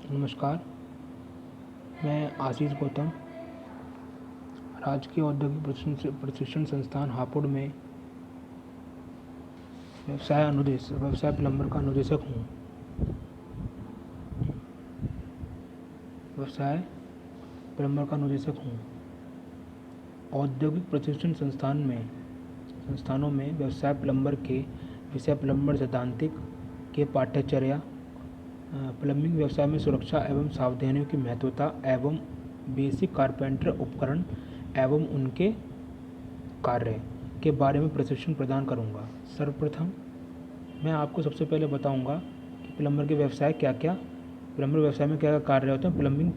नमस्कार, मैं आशीष गौतम राजकीय औद्योगिक प्रशिक्षण संस्थान हापुड़ में व्यवसाय प्लम्बर का अनुदेशक हूँ। व्यवसाय प्लम्बर का अनुदेशक हूँ। औद्योगिक प्रशिक्षण संस्थानों में व्यवसाय प्लम्बर के विषय प्लम्बर सैद्धांतिक के पाठ्यचर्या, प्लम्बिंग व्यवसाय में सुरक्षा एवं सावधानियों की महत्वता एवं बेसिक कारपेंटर उपकरण एवं उनके कार्य के बारे में प्रशिक्षण प्रदान करूंगा। सर्वप्रथम मैं आपको सबसे पहले बताऊंगा कि प्लम्बर के व्यवसाय प्लम्बर व्यवसाय में क्या क्या कार्य होते हैं, प्लम्बिंग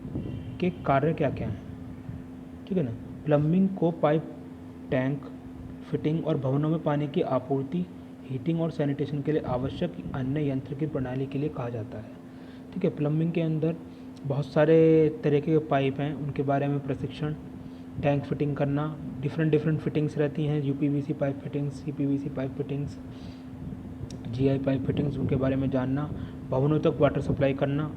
के कार्य क्या क्या हैं। ठीक है ना। प्लम्बिंग को पाइप, टैंक फिटिंग और भवनों में पानी की आपूर्ति, हीटिंग और सैनिटेशन के लिए आवश्यक अन्य यंत्र की प्रणाली के लिए कहा जाता है। ठीक है। प्लम्बिंग के अंदर बहुत सारे तरीके के पाइप हैं, उनके बारे में प्रशिक्षण, टैंक फिटिंग करना, डिफरेंट फिटिंग्स रहती हैं, UPVC pipe fittings, CPVC pipe fittings, GI pipe fittings, उनके बारे में जानना, भवनों तक वाटर सप्लाई करना।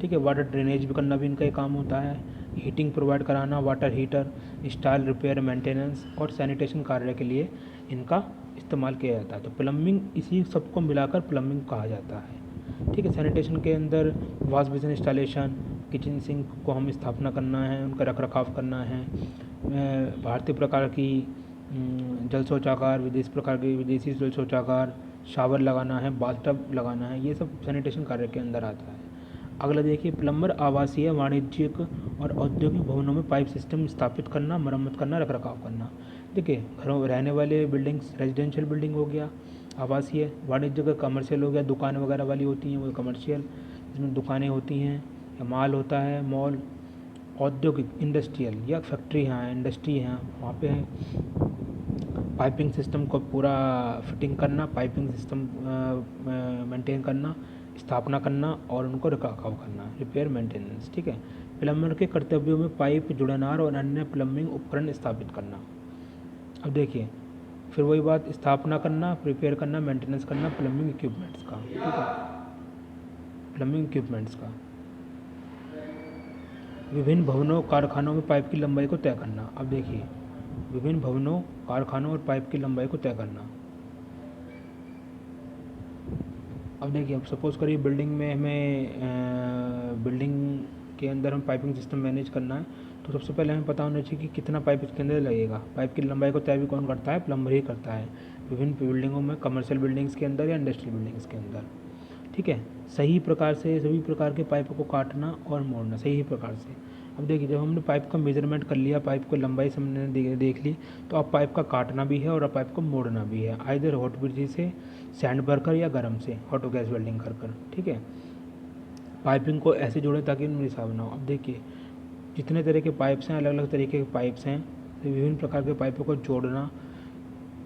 ठीक है। वाटर ड्रेनेज भी करना भी इनका ही काम होता है, हीटिंग प्रोवाइड कराना, water heater, install, repair, maintenance और सैनिटेशन कार्य के लिए इनका इस्तेमाल किया जाता है। तो प्लम्बिंग इसी सबको मिलाकर प्लम्बिंग कहा जाता है। ठीक है। सैनिटेशन के अंदर wash basin installation, kitchen sink को हम स्थापना करना है, उनका रखरखाव करना है, भारतीय प्रकार की जल शौचागार, विदेशी जल शौचागार, शावर लगाना है, बाथटब लगाना है, ये सब सैनिटेशन कार्य के अंदर आता है। अगला देखिए, प्लम्बर आवासीय, वाणिज्यिक और औद्योगिक भवनों में पाइप सिस्टम स्थापित करना, मरम्मत करना, रखरखाव करना। देखिए, घरों रहने वाले बिल्डिंग्स, रेजिडेंशियल बिल्डिंग हो गया आवासीय, वाणिज्यिक कमर्शियल हो गया, दुकान वगैरह वाली होती हैं वो कमर्शियल, जिसमें दुकानें होती हैं या माल होता है, मॉल। औद्योगिक, इंडस्ट्रियल या फैक्ट्री हैं, इंडस्ट्री हैं, वहाँ पे पाइपिंग सिस्टम को पूरा फिटिंग करना, पाइपिंग सिस्टम मेंटेन करना, स्थापना करना और उनको रखरखाव करना, रिपेयर, मेंटेनेंस। ठीक है। प्लम्बर के कर्तव्यों में पाइप, जुड़नार और अन्य प्लम्बिंग उपकरण स्थापित करना। अब देखिए, फिर वही बात, स्थापना करना, रिपेयर करना, मेंटेनेंस करना प्लम्बिंग इक्विपमेंट्स का। ठीक है। प्लम्बिंग इक्विपमेंट्स का विभिन्न भवनों, कारखानों में पाइप की लंबाई को तय करना। अब देखिए, विभिन्न भवनों, कारखानों और पाइप की लंबाई को तय करना। अब देखिए, अब सपोज़ करिए बिल्डिंग में हमें बिल्डिंग के अंदर हम पाइपिंग सिस्टम मैनेज करना है, तो सबसे पहले हमें पता होना चाहिए कि कितना पाइप इसके अंदर लगेगा। पाइप की लंबाई को तय भी कौन करता है? प्लम्बर ही करता है, विभिन्न बिल्डिंगों में, कमर्शियल बिल्डिंग्स के अंदर या इंडस्ट्रियल बिल्डिंग्स के अंदर। ठीक है। सही प्रकार से सभी प्रकार के पाइपों को काटना और मोड़ना सही प्रकार से। अब देखिए, जब हमने पाइप का मेजरमेंट कर लिया, पाइप को लंबाई से हमने देख ली, तो अब पाइप का काटना भी है और अब पाइप को मोड़ना भी है, आइदर हॉट ब्रिज से, सैंड भरकर या गर्म से, ऑटो गैस वेल्डिंग कर। ठीक है। पाइपिंग को ऐसे जोड़ें ताकि उनमें रिसाव ना हो। अब देखिए, जितने तरह के पाइप्स हैं, अलग अलग तरीके के पाइप्स हैं, तो विभिन्न प्रकार के पाइपों को जोड़ना,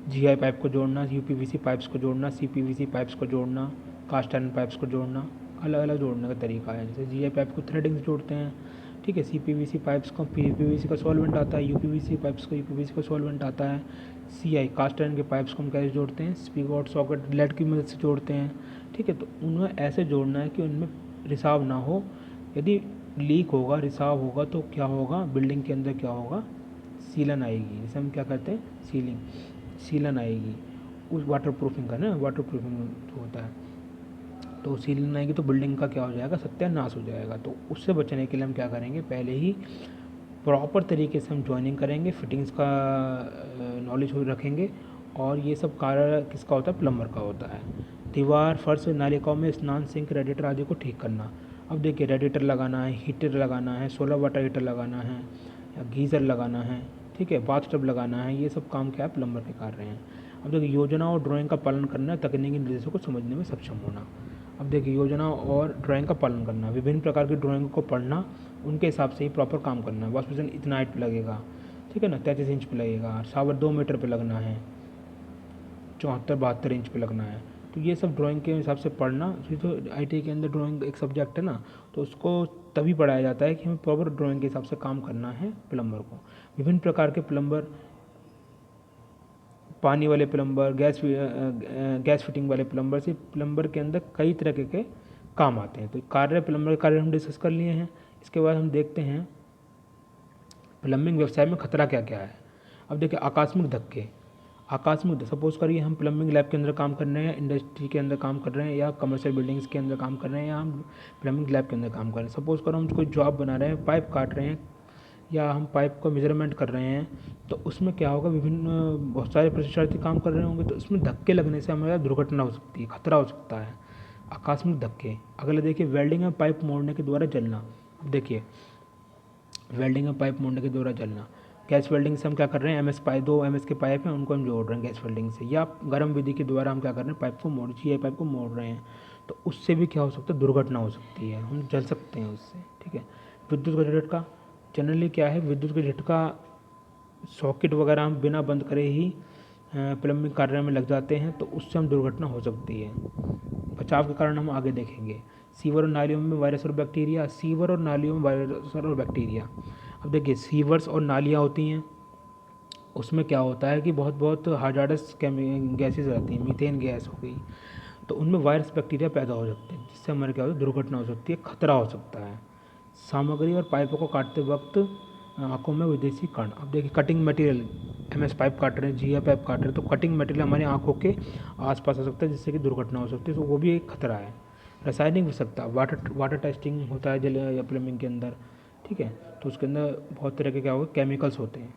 जीआई पाइप को जोड़ना, यूपीवीसी पाइप्स को जोड़ना, सीपीवीसी पाइप्स को जोड़ना, कास्ट आयरन पाइप्स को जोड़ना, अलग अलग जोड़ने का तरीका है। जैसे जीआई पाइप को थ्रेडिंग से जोड़ते हैं। ठीक है। सीपीवीसी पाइप्स को पीवीसी का सॉल्वेंट आता है, यूपीवीसी पाइप्स को यूपीवीसी का सॉल्वेंट आता है। सीआई, कास्ट आयरन के पाइप्स को हम कैसे जोड़ते हैं? स्पिगॉट, सॉकेट, लेड की मदद से जोड़ते हैं। ठीक है। तो उन्हें ऐसे जोड़ना है कि उनमें रिसाव ना हो। यदि लीक होगा, रिसाव होगा तो क्या होगा? बिल्डिंग के अंदर क्या होगा? सीलन आएगी, जिसे हम क्या कहते हैं? सीलन आएगी। उस वाटर प्रूफिंग का ना, वाटर प्रूफिंग जो होता है, तो सीलन आएगी तो बिल्डिंग का क्या हो जाएगा? सत्यानाश हो जाएगा। तो उससे बचने के लिए हम क्या करेंगे? पहले ही प्रॉपर तरीके से हम ज्वाइनिंग करेंगे, फिटिंग्स का नॉलेज रखेंगे, और ये सब कार्य किसका होता है? प्लम्बर का होता है। दीवार, फर्श, नालिकाओं में स्नान, सिंक, रेडिएटर आदि को ठीक करना। अब देखिए, रेडिएटर लगाना है, हीटर लगाना है, सोलर वाटर हीटर लगाना है या गीज़र लगाना है। ठीक है। बाथ टब लगाना है, ये सब काम क्या है? प्लम्बर के कार्य हैं। अब देखिए, योजना और ड्राइंग का पालन करना, तकनीकी निर्देशों को समझने में सक्षम होना। अब देखिए, योजना और ड्राइंग का पालन करना, विभिन्न प्रकार की ड्राइंग को पढ़ना, उनके हिसाब से ही प्रॉपर काम करना है। वॉश बेसिन इतना हाइट पे लगेगा, ठीक है ना, 33 इंच पे लगेगा, शावर 2 मीटर पे लगना है, 74-72 इंच पे लगना है। तो ये सब ड्राइंग के हिसाब से पढ़ना। तो आईटीआई के अंदर ड्राइंग एक सब्जेक्ट है ना, तो उसको तभी पढ़ाया जाता है कि हमें प्रॉपर ड्राइंग के हिसाब से काम करना है प्लम्बर को। विभिन्न प्रकार के प्लम्बर, पानी वाले प्लम्बर, गैस फिटिंग वाले प्लम्बर से, प्लम्बर के अंदर कई तरह के काम आते हैं। तो कार्य, प्लम्बर के कार्य हम डिस्कस कर लिए हैं। इसके बाद हम देखते हैं प्लम्बिंग व्यवसाय में खतरा क्या क्या है। अब देखिए आकस्मिक धक्के। आकस्मिक, सपोज करिए हम प्लम्बिंग लैब के अंदर काम कर रहे हैं, इंडस्ट्री के अंदर काम कर रहे हैं, या कमर्शियल बिल्डिंग्स के अंदर काम कर रहे हैं, या हम प्लम्बिंग लैब के अंदर काम कर रहे हैं। सपोज करो हम कोई जॉब बना रहे हैं, पाइप काट रहे हैं, या हम पाइप का मेजरमेंट कर रहे हैं, तो उसमें क्या होगा, विभिन्न बहुत सारे प्रशिक्षणार्थी काम कर रहे होंगे, तो उसमें धक्के लगने से हमारे दुर्घटना हो सकती है, खतरा हो सकता है, आकस्मिक धक्के। अगला देखिए वेल्डिंग में पाइप मोड़ने के द्वारा जलना। अब देखिए वेल्डिंग में पाइप मोड़ने के द्वारा जलना, गैस वेल्डिंग से हम क्या कर रहे हैं, एमएस पाइप, 2 एमएस के पाइप हैं उनको हम जोड़ रहे हैं गैस वेल्डिंग से, या गर्म विधि के द्वारा हम क्या कर रहे हैं, पाइप को मोड़, जीआई पाइप को मोड़ रहे हैं, तो उससे भी क्या हो सकता है, दुर्घटना हो सकती है, हम जल सकते हैं उससे। ठीक है। विद्युत का झटका, जनरली क्या है, विद्युत का झटका सॉकेट वगैरह हम बिना बंद करे ही प्लम्बिंग कार्य में लग जाते हैं, तो उससे हम दुर्घटना हो सकती है। बचाव के कारण हम आगे देखेंगे। सीवर और नालियों में वायरस और बैक्टीरिया, सीवर और नालियों में वायरस और बैक्टीरिया। अब देखिए सीवर्स और नालियाँ होती हैं, उसमें क्या होता है कि बहुत बहुत हाजार्डस गैसेज रहती हैं, मीथेन गैस हो गई, तो उनमें वायरस बैक्टीरिया पैदा हो सकते हैं, जिससे हमारे क्या होता है, दुर्घटना हो सकती है, खतरा हो सकता है। सामग्री और पाइपों को काटते वक्त आंखों में विदेशी कण। अब देखिए कटिंग मटेरियल, एमएस पाइप काट रहे हैं, जीआई पाइप काट रहे हैं, तो कटिंग मटेरियल हमारी आंखों के आसपास आ सकता है, जिससे कि दुर्घटना हो सकती है, तो वो भी एक खतरा है। रासायनिक विषाक्तता, वाटर टेस्टिंग होता है जल या प्लम्बिंग के अंदर। ठीक है। तो उसके अंदर बहुत तरह के क्या होगा, केमिकल्स होते हैं,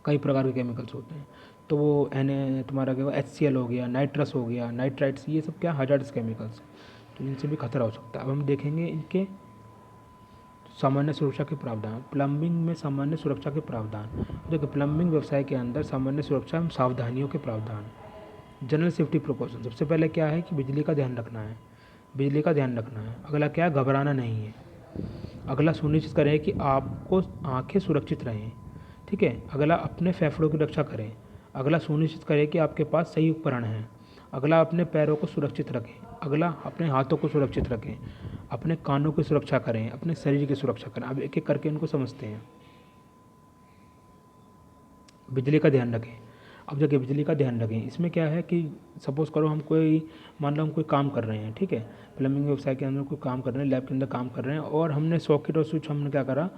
कई प्रकार के केमिकल्स होते हैं, तो वो तुम्हारा क्या होगा, HCl हो गया, नाइट्रस हो गया, नाइट्राइट्स, ये सब क्या हजार्डस केमिकल्स, तो इनसे भी खतरा हो सकता है। अब हम देखेंगे इनके सामान्य सुरक्षा के प्रावधान। प्लम्बिंग में सामान्य सुरक्षा के प्रावधान, देखिए प्लम्बिंग व्यवसाय के अंदर सामान्य सुरक्षा एवं सावधानियों के प्रावधान। जनरल सेफ्टी प्रिकॉशन, सबसे पहले क्या है कि बिजली का ध्यान रखना है, बिजली का ध्यान रखना है। अगला क्या है, घबराना नहीं है। अगला सुनिश्चित करें कि आपको आंखें सुरक्षित रहें। ठीक है। अगला अपने फेफड़ों की रक्षा करें। अगला सुनिश्चित करें कि आपके पास सही उपकरण हैं। अगला अपने पैरों को सुरक्षित रखें। अगला अपने हाथों को सुरक्षित रखें। अपने कानों की सुरक्षा करें, अपने शरीर की सुरक्षा करें। अब एक एक करके इनको समझते हैं। बिजली का ध्यान रखें। अब देखिए बिजली का ध्यान रखें, इसमें क्या है कि सपोज़ करो हम कोई, मान लो हम कोई काम कर रहे हैं, ठीक है, प्लम्बिंग व्यवसाय के अंदर कोई काम कर रहे हैं, लैब के अंदर काम कर रहे हैं, और हमने सॉकेट और स्विच हमने क्या करा,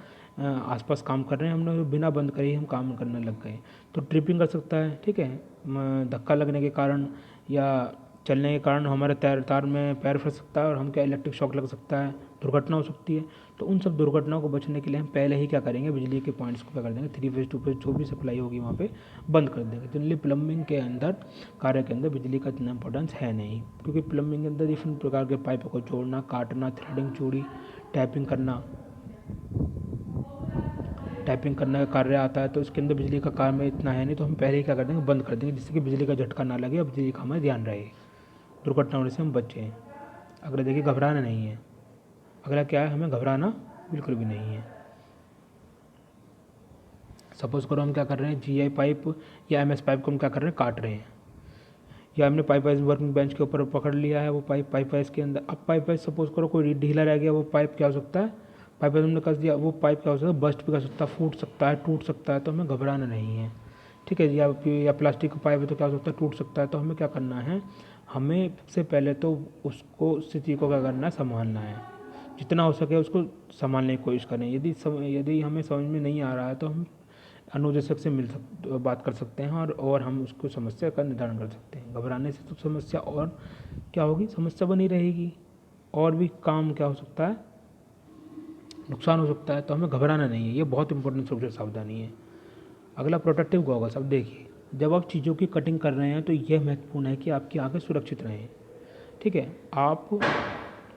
आसपास काम कर रहे हैं, हमने बिना बंद करे ही हम काम करने लग गए, तो ट्रिपिंग कर सकता है। ठीक है। धक्का लगने के कारण या चलने के कारण हमारे तार में पैर फंस सकता है, और हम क्या, इलेक्ट्रिक शॉक लग सकता है, दुर्घटना हो सकती है। तो उन सब दुर्घटनाओं को बचने के लिए हम पहले ही क्या करेंगे, बिजली के पॉइंट्स को क्या कर देंगे, 3 फेज 2 फेज जो भी सप्लाई होगी वहाँ पे बंद कर देंगे। जनरली प्लम्बिंग के अंदर, कार्य के अंदर बिजली का इतना इंपॉर्टेंस है नहीं, क्योंकि प्लम्बिंग के अंदर डिफरेंट प्रकार के पाइपों को जोड़ना, काटना, थ्रेडिंग, चूड़ी, टाइपिंग करने का कार्य आता है, तो इसके अंदर बिजली का कार्य में इतना है नहीं, तो हम पहले ही क्या कर देंगे, बंद कर देंगे, जिससे कि बिजली का झटका ना लगे और बिजली का हमें ध्यान रहे, दुर्घटना होने से हम बचें। अगला देखिए घबराना नहीं है। अगला क्या है, हमें घबराना बिल्कुल भी नहीं है। सपोज करो हम क्या कर रहे हैं, जीआई पाइप या एमएस पाइप को हम क्या कर रहे हैं, काट रहे हैं, या हमने पाइप वाइज वर्किंग बेंच के ऊपर पकड़ लिया है वो पाइप वाइज के अंदर। अब पाइप वाइज सपोज करो कोई ढीला रह गया, वो पाइप क्या हो सकता है, पाइप वाइज हमने कस दिया, वो पाइप क्या हो सकता है, बस्ट भी कर सकता है, फूट सकता है, टूट सकता है, तो हमें घबराना नहीं है। ठीक है। या प्लास्टिक का पाइप है तो क्या हो सकता है, टूट सकता है, तो हमें क्या करना है, हमें सबसे पहले तो उसको, स्थिति को क्या करना है, संभालना है, जितना हो सके उसको संभालने की कोशिश करें। यदि हमें समझ में नहीं आ रहा है तो हम अनुदेशक से बात कर सकते हैं, और हम उसको समस्या का निर्धारण कर सकते हैं। घबराने से तो समस्या और क्या होगी, समस्या बनी रहेगी, और भी काम क्या हो सकता है, नुकसान हो सकता है, तो हमें घबराना नहीं है। ये बहुत इंपॉर्टेंट सुरक्षा सावधानी है। अगला प्रोटेक्टिव गॉगल्स। अब देखिए जब आप चीज़ों की कटिंग कर रहे हैं तो यह महत्वपूर्ण है कि आपकी आंखें सुरक्षित रहें। ठीक है। आप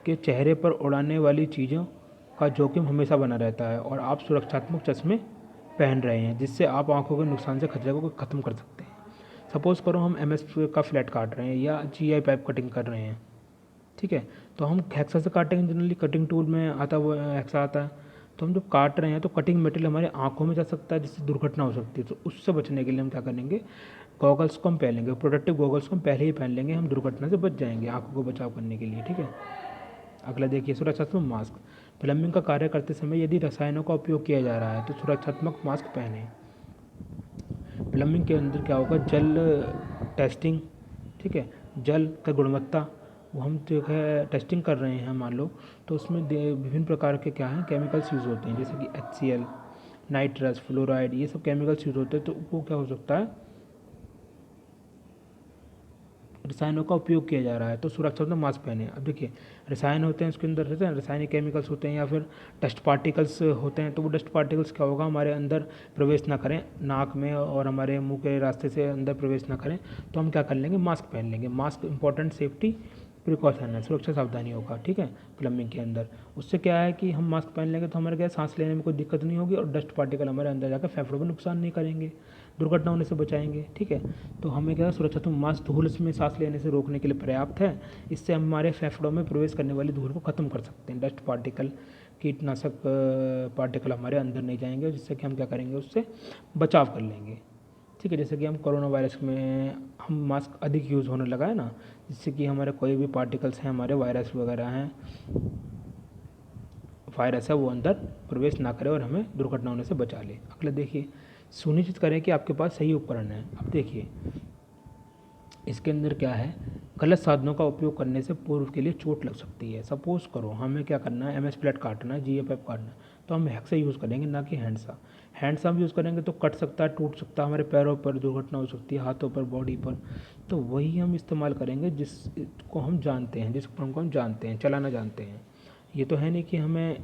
के चेहरे पर उड़ाने वाली चीज़ों का जोखिम हमेशा बना रहता है, और आप सुरक्षात्मक चश्मे पहन रहे हैं, जिससे आप आंखों के नुकसान से खतरे को ख़त्म कर सकते हैं। सपोज़ करो हम एमएस का फ्लैट काट रहे हैं या जीआई पाइप कटिंग कर रहे हैं, ठीक है, तो हम हेक्सा से काटेंगे, जनरली कटिंग टूल में आता है वो हेक्सा आता है, तो हम जब काट रहे हैं तो कटिंग मटेरियल हमारे आंखों में जा सकता है, जिससे दुर्घटना हो सकती है। तो उससे बचने के लिए हम क्या करेंगे, गॉगल्स को हम पहन लेंगे, प्रोटेक्टिव गॉगल्स को हम पहले ही पहन लेंगे, हम दुर्घटना से बच जाएंगे आंखों को बचाव करने के लिए। ठीक है। अगला देखिए सुरक्षात्मक मास्क। प्लम्बिंग का कार्य करते समय यदि रसायनों का उपयोग किया जा रहा है तो सुरक्षात्मक मास्क पहनें। प्लम्बिंग के अंदर क्या होगा, जल टेस्टिंग, ठीक है, जल का गुणवत्ता वो हम जो है टेस्टिंग कर रहे हैं मान लो, तो उसमें विभिन्न प्रकार के क्या हैं केमिकल्स यूज़ होते हैं, जैसे कि HCl, नाइट्रस, फ्लोराइड, ये सब केमिकल्स यूज़ होते हैं। तो वो क्या हो सकता है, रसायनों का उपयोग किया जा रहा है, तो सुरक्षा में मास्क पहने। अब देखिए रसायन होते हैं उसके अंदर, रहते हैं रासायनिक केमिकल्स होते हैं या फिर डस्ट पार्टिकल्स होते हैं। तो वो डस्ट पार्टिकल्स क्या होगा, हमारे अंदर प्रवेश ना करें, नाक में और हमारे मुंह के रास्ते से अंदर प्रवेश ना करें, तो हम क्या कर लेंगे, मास्क पहन लेंगे। मास्क इंपॉर्टेंट सेफ्टी प्रिकॉशन है, सुरक्षा सावधानियों का, ठीक है, प्लम्बिंग के अंदर। उससे क्या है कि हम मास्क पहन लेंगे तो हमारे क्या सांस लेने में कोई दिक्कत नहीं होगी और डस्ट पार्टिकल हमारे अंदर जाकर फेफड़ों में नुकसान नहीं करेंगे, दुर्घटना होने से बचाएंगे, ठीक है। तो हमें क्या है, सुरक्षात्मक मास्क धूल में सांस लेने से रोकने के लिए पर्याप्त है। इससे हमारे फेफड़ों में प्रवेश करने वाली धूल को ख़त्म कर सकते हैं, डस्ट पार्टिकल, कीटनाशक पार्टिकल हमारे अंदर नहीं जाएंगे, जिससे कि हम क्या करेंगे, उससे बचाव कर लेंगे, ठीक है। जैसे कि हम कोरोना वायरस में हम मास्क अधिक यूज़ होने लगा है ना, जिससे कि हमारे कोई भी पार्टिकल्स हैं, हमारे वायरस वगैरह हैं, वायरस है, वो अंदर प्रवेश ना करे और हमें दुर्घटना होने से बचा ले। अगला देखिए, सुनिश्चित करें कि आपके पास सही उपकरण है। अब देखिए इसके अंदर क्या है, गलत साधनों का उपयोग करने से पूर्व के लिए चोट लग सकती है। सपोज करो हमें क्या करना है, MS प्लेट काटना है, GA पाइप काटना है, तो हम हैक से यूज़ करेंगे ना कि हैंडसा। हैंडसा हम यूज़ करेंगे तो कट सकता है, टूट सकता है, हमारे पैरों पर दुर्घटना हो सकती है, हाथों पर, बॉडी पर। तो वही हम इस्तेमाल करेंगे जिसको हम जानते हैं, जिस उपकरण को हम जानते हैं, चलाना जानते हैं। ये तो है नहीं कि हमें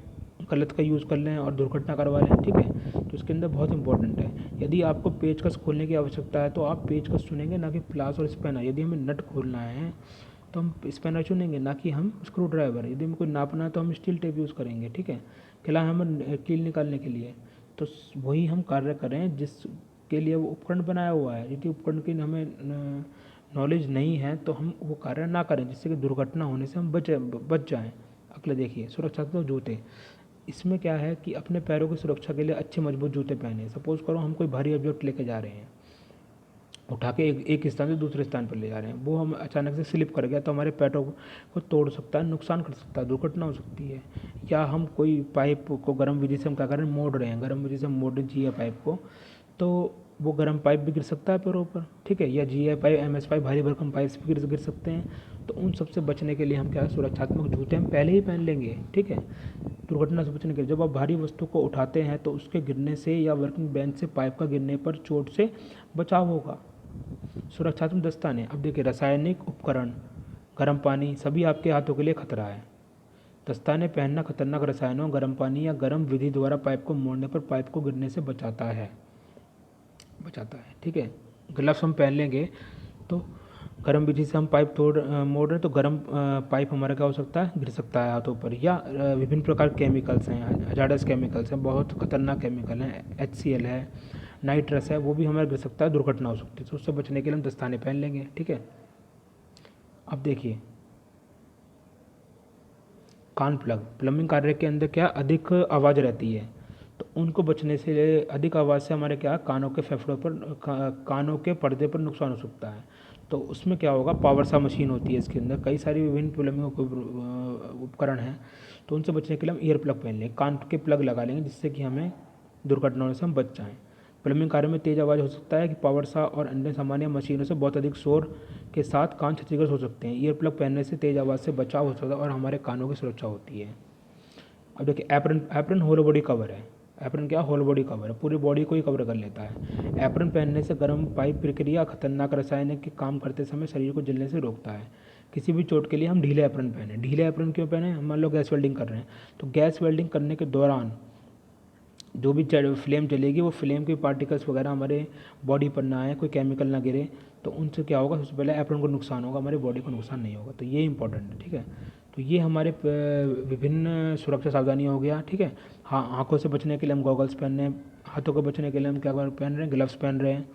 गलत का यूज़ कर लें और दुर्घटना करवा लें, ठीक है। तो इसके अंदर बहुत इंपॉर्टेंट है, यदि आपको पेचकस खोलने की आवश्यकता है तो आप पेचकस चुनेंगे, ना कि प्लास और स्पैनर। यदि हमें नट खोलना है तो हम स्पैनर चुनेंगे, ना कि हम स्क्रू ड्राइवर। यदि हमें कोई नापना है तो हम स्टील टेप यूज़ करेंगे, ठीक है, किला हमें कील निकालने के लिए। तो वही हम कार्य करें जिसके लिए वो उपकरण बनाया हुआ है। यदि उपकरण की हमें नॉलेज नहीं है तो हम वो कार्य ना करें, जिससे कि दुर्घटना होने से हम बच जाएँ। अगले देखिए, सुरक्षात्मक जूते। इसमें क्या है कि अपने पैरों की सुरक्षा के लिए अच्छे मजबूत जूते पहने। सपोज़ करो हम कोई भारी ऑब्जेक्ट लेके जा रहे हैं, उठा के एक स्थान से दूसरे स्थान पर ले जा रहे हैं, वो हम अचानक से स्लिप कर गया तो हमारे पैरों को तोड़ सकता है, नुकसान कर सकता है, दुर्घटना हो सकती है। या हम कोई पाइप को गर्म विधि से हम क्या कर रहे हैं, मोड़ रहे हैं, गर्म विधि से हम मोड़ रहे हैं पाइप को, तो वो गर्म पाइप भी गिर सकता है पैरों पर, ठीक है। या GI पाइप, MS पाइप, भारी भरकम पाइप भी गिर सकते हैं। तो उन सबसे बचने के लिए हम क्या है, सुरक्षात्मक जूते हम पहले ही पहन लेंगे, ठीक है, दुर्घटना से बचने के लिए। जब आप भारी वस्तु को उठाते हैं तो उसके गिरने से या वर्किंग बेंच से पाइप का गिरने पर चोट से बचाव होगा। सुरक्षात्मक दस्ताने। अब देखिए, रासायनिक उपकरण, गर्म पानी, सभी आपके हाथों के लिए खतरा है। दस्ताने पहनना खतरनाक रसायनों, गर्म पानी या गर्म विधि द्वारा पाइप को मोड़ने पर पाइप को गिरने से बचाता है, ठीक है। ग्लव्स हम पहन लेंगे तो गर्म विधि से हम पाइप मोड़ रहे हैं तो गर्म पाइप हमारा क्या हो सकता है, गिर सकता है हाथों पर। या विभिन्न प्रकार केमिकल्स हैं, हजार्डस केमिकल्स हैं, बहुत खतरनाक केमिकल हैं, HCl है, नाइट्रस है, वो भी हमारा गिर सकता है, दुर्घटना हो सकती है। तो उससे बचने के लिए हम दस्ताने पहन लेंगे, ठीक है। अब देखिए, कान प्लग। प्लम्बिंग कार्य के अंदर क्या अधिक आवाज़ रहती है, तो उनको बचने से, अधिक आवाज़ से हमारे क्या कानों के फेफड़ों पर, कानों के पर्दे पर नुकसान हो सकता है। तो उसमें क्या होगा, पावर सा मशीन होती है, इसके अंदर कई सारी विभिन्न प्लम्बिंग उपकरण हैं। तो उनसे बचने के लिए हम ईयर प्लग पहन लेंगे, कान के प्लग लगा लेंगे, जिससे कि हमें दुर्घटनाओं से हम बच जाएँ। प्लम्बिंग कार्य में तेज़ आवाज़ हो सकता है कि पावर सा और अन्य सामान्य मशीनों से बहुत अधिक शोर के साथ कान क्षतिग्रस्त हो सकते हैं। ईयर प्लग पहनने से तेज़ आवाज़ से बचाव हो सकता है और हमारे कानों की सुरक्षा होती है। अब देखिए, apron. Apron whole body cover है। एप्रन क्या, होल बॉडी कवर है, पूरी बॉडी को ही कवर कर लेता है। एप्रन पहनने से गर्म पाइप प्रक्रिया, खतरनाक रसायन के काम करते समय शरीर को जलने से रोकता है। किसी भी चोट के लिए हम ढीले एप्रन पहने। ढीले एप्रन क्यों पहने, हम मान लो गैस वेल्डिंग कर रहे हैं, तो गैस वेल्डिंग करने के दौरान जो भी फ्लेम जलेगी, वो फ्लेम के पार्टिकल्स वगैरह हमारे बॉडी पर ना आए, कोई केमिकल ना गिरे, तो उनसे क्या होगा, सबसे पहले एप्रन को नुकसान होगा, हमारी बॉडी को नुकसान नहीं होगा। तो ये इंपॉर्टेंट है, ठीक है। तो ये हमारे विभिन्न सुरक्षा सावधानियाँ हो गया, ठीक है। हाँ, आँखों से बचने के लिए हम गॉगल्स पहन रहे हैं, हाथों को बचने के लिए हम क्या पहन रहे हैं, ग्लव्स पहन रहे हैं,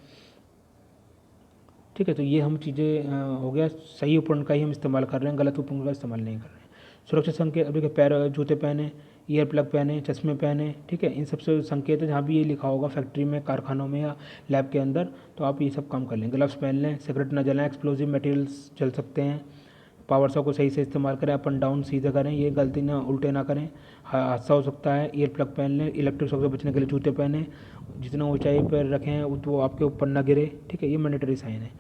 ठीक है। तो ये हम चीज़ें हो गया, सही उपकरण का ही हम इस्तेमाल कर रहे हैं, गलत उपकरण का इस्तेमाल नहीं कर रहे हैं। सुरक्षा संकेत, अभी के पैर जूते पहने, ईयर प्लग पहने, चश्मे पहने, ठीक है। इन सबसे संकेत है, जहाँ भी ये लिखा होगा फैक्ट्री में, कारखानों में या लैब के अंदर, तो आप ये सब काम कर लें। ग्लव्स पहन लें, सिगरेट ना जलाएं, एक्सप्लोजिव मटेरियल्स जल सकते हैं। पावर सॉ को सही से इस्तेमाल करें, अप एंड डाउन सीधे करें, ये गलती ना, उल्टे ना करें, हादसा हो सकता है। ईयर प्लग पहन लें, इलेक्ट्रिक शॉक से बचने के लिए जूते पहने, जितना ऊंचाई पर रखें तो वो आपके ऊपर ना गिरे, ठीक है। ये मैंडेटरी साइन है।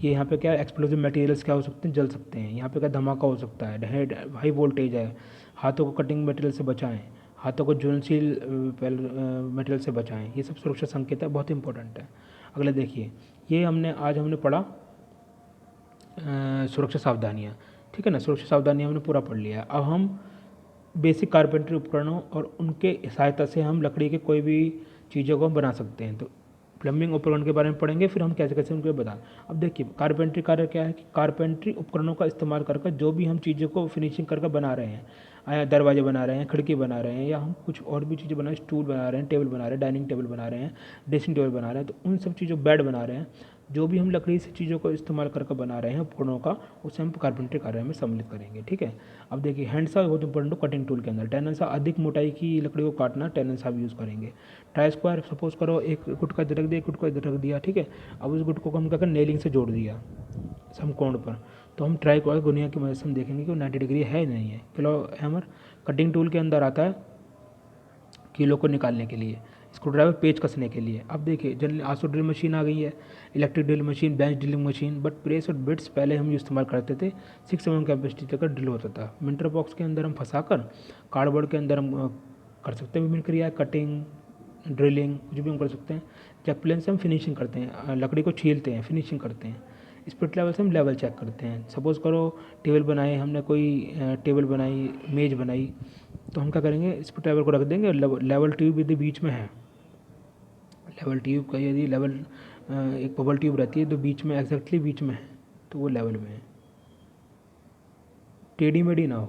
ये यहाँ पे क्या एक्सप्लोजिव मटेरियल्स क्या हो सकते हैं, जल सकते हैं। यहाँ पे क्या धमाका हो सकता है, हाई वोल्टेज है। हाथों को कटिंग मटेरियल से बचाएं, हाथों को ज्वलनशील मटेरियल से बचाएं। ये सब सुरक्षा संकेत है, बहुत इंपॉर्टेंट है। अगले देखिए, ये आज हमने पढ़ा सुरक्षा सावधानियाँ, ठीक है ना। सुरक्षा सावधानियाँ हमने पूरा पढ़ लिया। अब हम बेसिक कारपेंटरी उपकरणों और उनके सहायता से हम लकड़ी के कोई भी चीज़ों को बना सकते हैं। तो प्लम्बिंग उपकरण के बारे में पढ़ेंगे, फिर हम कैसे कैसे उनको बता। अब देखिए कारपेंट्री कार्य क्या है कि कारपेंट्री उपकरणों का इस्तेमाल करके जो भी हम चीज़ों को फिनिशिंग करके बना रहे हैं, दरवाजे बना रहे हैं, खिड़की बना रहे हैं, या हम कुछ और भी चीज़ें बना रहे हैं, स्टूल बना रहे हैं, टेबल बना रहे हैं, डाइनिंग टेबल बना रहे हैं, ड्रेसिंग टेबल बना रहे हैं, तो उन सब चीज़ों, बेड बना रहे हैं, जो भी हम लकड़ी से चीज़ों को इस्तेमाल करके बना रहे हैं उपकरणों का, उसे हम कारपेंट्री कार्य में सम्मिलित करेंगे, ठीक है। अब देखिए हैंडसा बहुत इंपॉर्टेंट हो कटिंग टूल के अंदर। टेंनसा अधिक मोटाई की लकड़ी को काटना, टेंनसा भी यूज़ करेंगे। ट्राई स्क्वायर, सपोज करो एक गुटका इधर रख दिया, एक गुटका इधर रख दिया, ठीक है। अब उस गुटकों को हम क्या करें, नेलिंग से जोड़ दिया समकोण पर, तो हम ट्राई स्क्वायर गुनिया की मदद से हम देखेंगे कि वो 90 डिग्री है नहीं है। किलो हैमर कटिंग टूल के अंदर आता है किलो को निकालने के लिए, स्क्रू ड्राइवर पेच कसने के लिए। अब देखिए जनरली आंसू ड्रिल मशीन आ गई है, electric drill machine, bench drilling machine, but press और बिट्स पहले हम इस्तेमाल करते थे। 6 mm कैपेसिटी तक ड्रिल होता था। मिंटर बॉक्स के अंदर हम फंसाकर कार्डबोर्ड के अंदर हम कर सकते हैं विभिन्न क्रिया, कटिंग, ड्रिलिंग, कुछ भी हम कर सकते हैं। जैक प्लेन से हम फिनिशिंग करते हैं, लकड़ी को छीलते हैं, फिनिशिंग करते हैं। स्पिरिट लेवल से हम लेवल चेक करते हैं। सपोज़ करो टेबल बनाए हमने, कोई टेबल बनाई, मेज बनाई, तो हम क्या करेंगे, स्पिरिट लेवल को रख देंगे, लेवल ट्यूब यदि बीच में है, लेवल ट्यूब का यदि लेवल एक बबल ट्यूब रहती है तो बीच में, एग्जैक्टली बीच में है, तो वो लेवल में है। टेढ़ी मेढ़ी ना हो,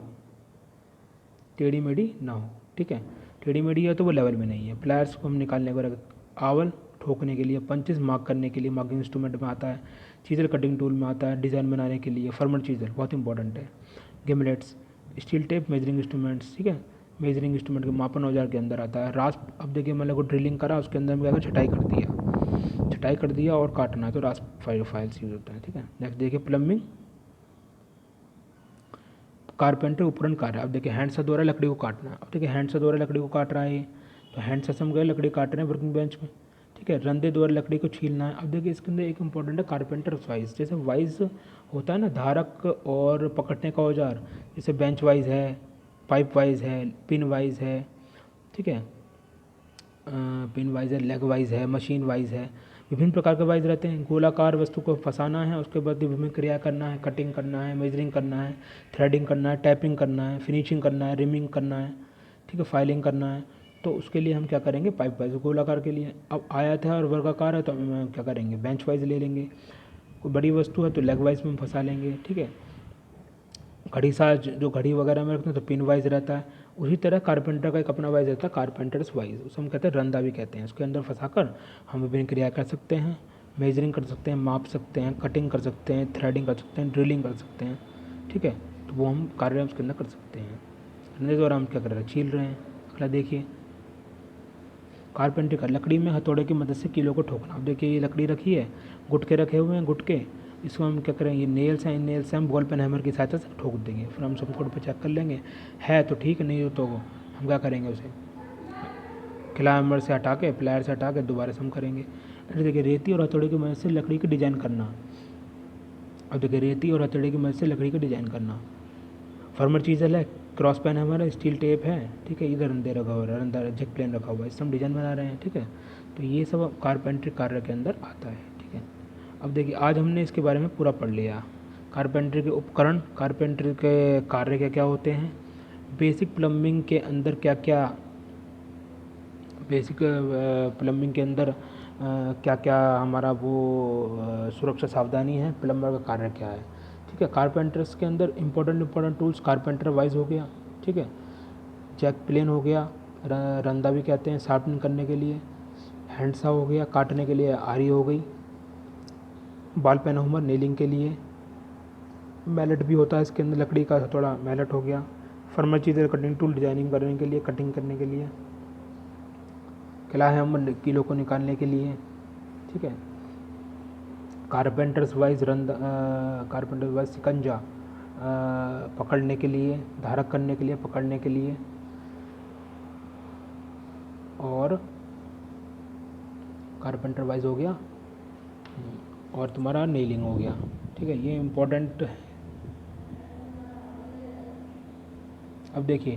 टेढ़ी मेढ़ी ना हो, ठीक है। टेढ़ी मेढ़ी है तो वो लेवल में नहीं है। प्लायर्स को हम निकालने को रख, आवल ठोकने के लिए, पंचेस मार्क करने के लिए मार्किंग इंस्ट्रूमेंट में आता है, चीज़र कटिंग टूल में आता है, डिज़ाइन बनाने के लिए, फर्मल चीज़र बहुत इंपॉर्टेंट है, गिमलेट्स, स्टील टेप, मेजरिंग इंस्ट्रूमेंट्स, ठीक है, मेजरिंग इंस्ट्रूमेंट के मापन औजार के अंदर आता है। रास्प, अब देखिए मतलब को ड्रिलिंग करा, उसके अंदर में क्या छटाई कर दिया, छटाई कर दिया और काटना है, तो रास्प फाइल्स यूज होता है, ठीक है। नेक्स्ट देखिए प्लम्बिंग कारपेंटर उपकरण कार्य। अब देखिए हैंड से द्वारा लकड़ी को काटना। अब देखिए हैंड से द्वारा लकड़ी को काट रहा है ये, तो हैंड से हम गए लकड़ी काट रहे हैं वर्किंग बेंच में, ठीक है। रंधे द्वारा लकड़ी को छीलना है। अब देखिए इसके अंदर एक इंपॉर्टेंट है कारपेंटर वाइज, जैसे वाइज होता है ना धारक और पकड़ने का औजार, जैसे बेंच वाइज है, पाइप वाइज है, पिन वाइज है, ठीक है, पिन वाइज है, लेग वाइज है, मशीन वाइज है, विभिन्न प्रकार के वाइज रहते हैं। गोलाकार वस्तु को फंसाना है, उसके बाद विभिन्न क्रिया करना है, कटिंग करना है, मेजरिंग करना है, थ्रेडिंग करना है, टैपिंग करना है, फिनिशिंग करना है, रिमिंग करना है, ठीक है, फाइलिंग करना है। तो उसके लिए हम क्या करेंगे, पाइप वाइज गोलाकार के लिए। अब आयत है और वर्गाकार है तो हम क्या करेंगे, बेंच वाइज ले लेंगे। कोई बड़ी वस्तु है तो लेग वाइज में हम फंसा लेंगे, ठीक है। घड़ी साज जो घड़ी वगैरह में रखते हैं तो पिन वाइज रहता है। उसी तरह कारपेंटर का एक अपना वाइज रहता है, कारपेंटर्स वाइज, उसे हम कहते हैं रंदा भी कहते हैं। उसके अंदर फंसाकर हम विभिन्न क्रिया कर सकते हैं, मेजरिंग कर सकते हैं, माप सकते हैं, कटिंग कर सकते हैं, थ्रेडिंग कर सकते हैं, ड्रिलिंग कर सकते हैं, ठीक है। तो वो हम कार्य उसके अंदर कर सकते हैं। रंधे द्वारा हम क्या कर रहे हैं, छील रहे हैं। अगला देखिए कारपेंटर का लकड़ी में हथौड़े की मदद से कीलों को ठोकना। अब देखिए ये लकड़ी रखी है, गुटके रखे हुए हैं, गुटके, इसको हम क्या करेंगे, नेल्स हैं, इन नेल्स से हम बॉल पेन हैमर की सहायता से ठोक देंगे। फिर हम सब कोड पे चेक कर लेंगे, है तो ठीक, नहीं हो तो हम क्या करेंगे, उसे खिला हैमर से हटा के, प्लायर से हटा के दोबारा से हम करेंगे। फिर देखिए रेती और हथौड़े की मदद से लकड़ी की डिज़ाइन करना। अब देखिए रेती और हथौड़े की मदद से लकड़ी का डिज़ाइन करना। फर्मर चीज़ल है, क्रॉस पेन है हमारा, स्टील टेप है, ठीक है, इधर रंधे रखा हुआ है, रंधा जेक प्लेन रखा हुआ है, इससे हम डिज़ाइन बना रहे हैं, ठीक है। तो ये सब कारपेंट्री कार्य के अंदर आता है, ठीक है। अब देखिए आज हमने इसके बारे में पूरा पढ़ लिया। कारपेंट्री के उपकरण, कारपेंट्री के कार्य क्या क्या होते हैं, बेसिक प्लम्बिंग के अंदर क्या क्या, बेसिक प्लम्बिंग के अंदर क्या क्या हमारा वो सुरक्षा सावधानी है, प्लम्बर का कार्य क्या है, ठीक है। कारपेंटर्स के अंदर इंपॉर्टेंट टूल्स, कारपेंटर वाइज हो गया, ठीक है, जैक प्लेन हो गया, रंदा भी कहते हैं शार्पनिंग करने के लिए, हैंडसा हो गया, काटने के लिए आरी हो गई, बॉल पेन हैमर नेलिंग के लिए, मैलेट भी होता है इसके अंदर लकड़ी का थोड़ा मैलेट हो गया, फर्मल चीज़ें कटिंग टूल डिजाइनिंग करने के लिए, कटिंग करने के लिए, किला हैमर कीलों को निकालने के लिए, ठीक है। कारपेंटर्स वाइज कारपेंटर्स वाइज शिकंजा पकड़ने के लिए, धारक करने के लिए, पकड़ने के लिए, और कारपेंटर वाइज हो गया और तुम्हारा नेलिंग हो गया। ठीक है, ये इम्पोर्टेंट है। अब देखिए,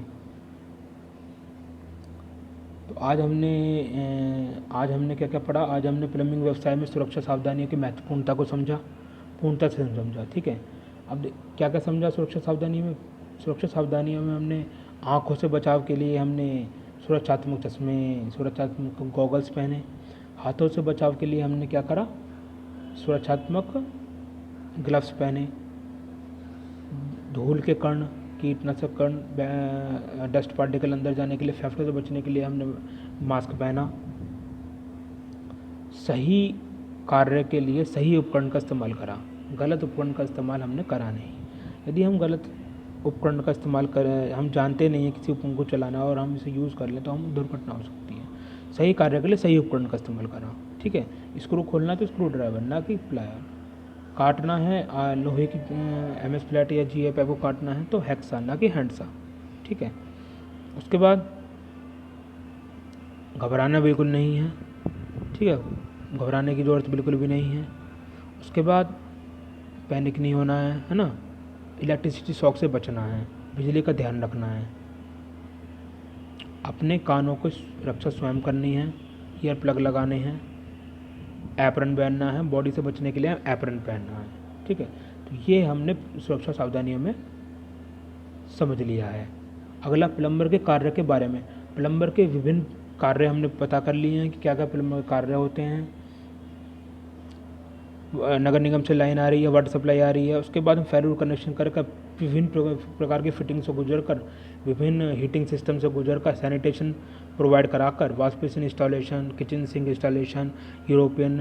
तो आज हमने क्या क्या पढ़ा। आज हमने प्लम्बिंग व्यवसाय में सुरक्षा सावधानियों की महत्वपूर्णता को समझा, पूर्णता से समझा। ठीक है, अब क्या क्या समझा सुरक्षा सावधानियों में। सुरक्षा सावधानियों में हमने आँखों से बचाव के लिए हमने सुरक्षात्मक चश्मे, सुरक्षात्मक गॉगल्स पहने। हाथों से बचाव के लिए हमने क्या करा, सुरक्षात्मक ग्लव्स पहने। धूल के कण, कीटनाशक कण, डस्ट पार्टिकल अंदर जाने के लिए, फेफड़ों से बचने के लिए हमने मास्क पहना। सही कार्य के लिए सही उपकरण का इस्तेमाल करा, गलत उपकरण का इस्तेमाल हमने करा नहीं। यदि हम गलत उपकरण का इस्तेमाल करें, हम जानते नहीं हैं किसी उपकरण को चलाना और हम इसे यूज़ कर लें तो हम दुर्घटना हो सकती है। सही कार्य के लिए सही उपकरण का इस्तेमाल करा। ठीक है, स्क्रू खोलना है तो स्क्रू ड्राइवर, ना कि प्लायर। काटना है लोहे की MS फ्लैट या GI पाइप को काटना है तो हैक्सा, ना कि हैंडसा। ठीक है, उसके बाद घबराना बिल्कुल नहीं है। ठीक है, घबराने की ज़रूरत बिल्कुल भी नहीं है। उसके बाद पैनिक नहीं होना है ना। इलेक्ट्रिसिटी शॉक से बचना है, बिजली का ध्यान रखना है। अपने कानों को रक्षा स्वयं करनी है, ईयर प्लग लगाने हैं, एप्रन पहनना है, बॉडी से बचने के लिए एप्रन पहनना है। ठीक है, तो ये हमने सुरक्षा सावधानियों में समझ लिया है। अगला प्लम्बर के कार्य के बारे में। प्लम्बर के विभिन्न कार्य हमने पता कर लिए हैं कि क्या क्या प्लम्बर के कार्य होते हैं। नगर निगम से लाइन आ रही है, वाटर सप्लाई आ रही है, उसके बाद हम फेरूर कनेक्शन कर विभिन्न प्रकार की फिटिंग से गुजर कर, विभिन्न हीटिंग सिस्टम से गुजर कर, सैनिटेशन प्रोवाइड कराकर, wash basin installation, kitchen sink installation, European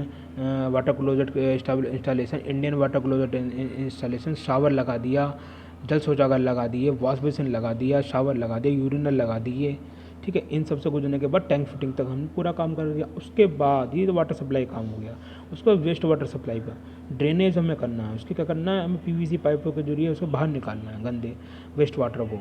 water closet installation, Indian water closet installation, shower लगा दिया, जल शौचागार लगा दिए, वॉश बेसिन लगा दिया, शावर लगा दिया, यूरिनल लगा दिए। ठीक है, इन सब से गुजरने के बाद टैंक फिटिंग तक हमने पूरा काम कर दिया। उसके बाद ये तो वाटर सप्लाई काम हो गया। उसके बाद वेस्ट वाटर सप्लाई का ड्रेनेज हमें करना है। उसके क्या करना है, हमें PVC पाइपों के जरिए उसको बाहर निकालना है, गंदे वेस्ट वाटर को,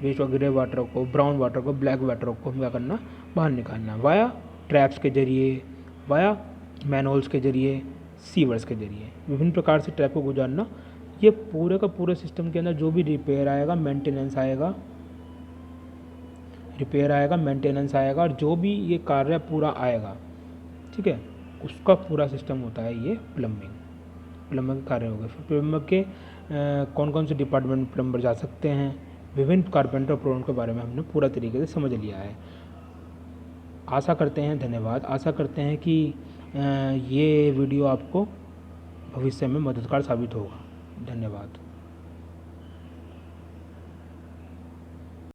वेस्ट ग्रे वाटर को, ब्राउन वाटर को, ब्लैक वाटर को हमें क्या करना, बाहर निकालना है, वाया ट्रैप्स के जरिए, वाया मैनहोल्स के जरिए, सीवर्स के जरिए, विभिन्न प्रकार से ट्रैप को गुजारना। ये पूरे का पूरे सिस्टम के अंदर जो भी रिपेयर आएगा, मेंटेनेंस आएगा और जो भी ये कार्य पूरा आएगा, ठीक है, उसका पूरा सिस्टम होता है ये प्लम्बिंग कार्य हो गए। फिर प्लम्बर के कौन कौन से डिपार्टमेंट में प्लम्बर जा सकते हैं, विभिन्न कारपेंटर प्रोग्राम के बारे में हमने पूरा तरीके से समझ लिया है। आशा करते हैं, धन्यवाद, आशा करते हैं कि ये वीडियो आपको भविष्य में मददगार साबित होगा। धन्यवाद।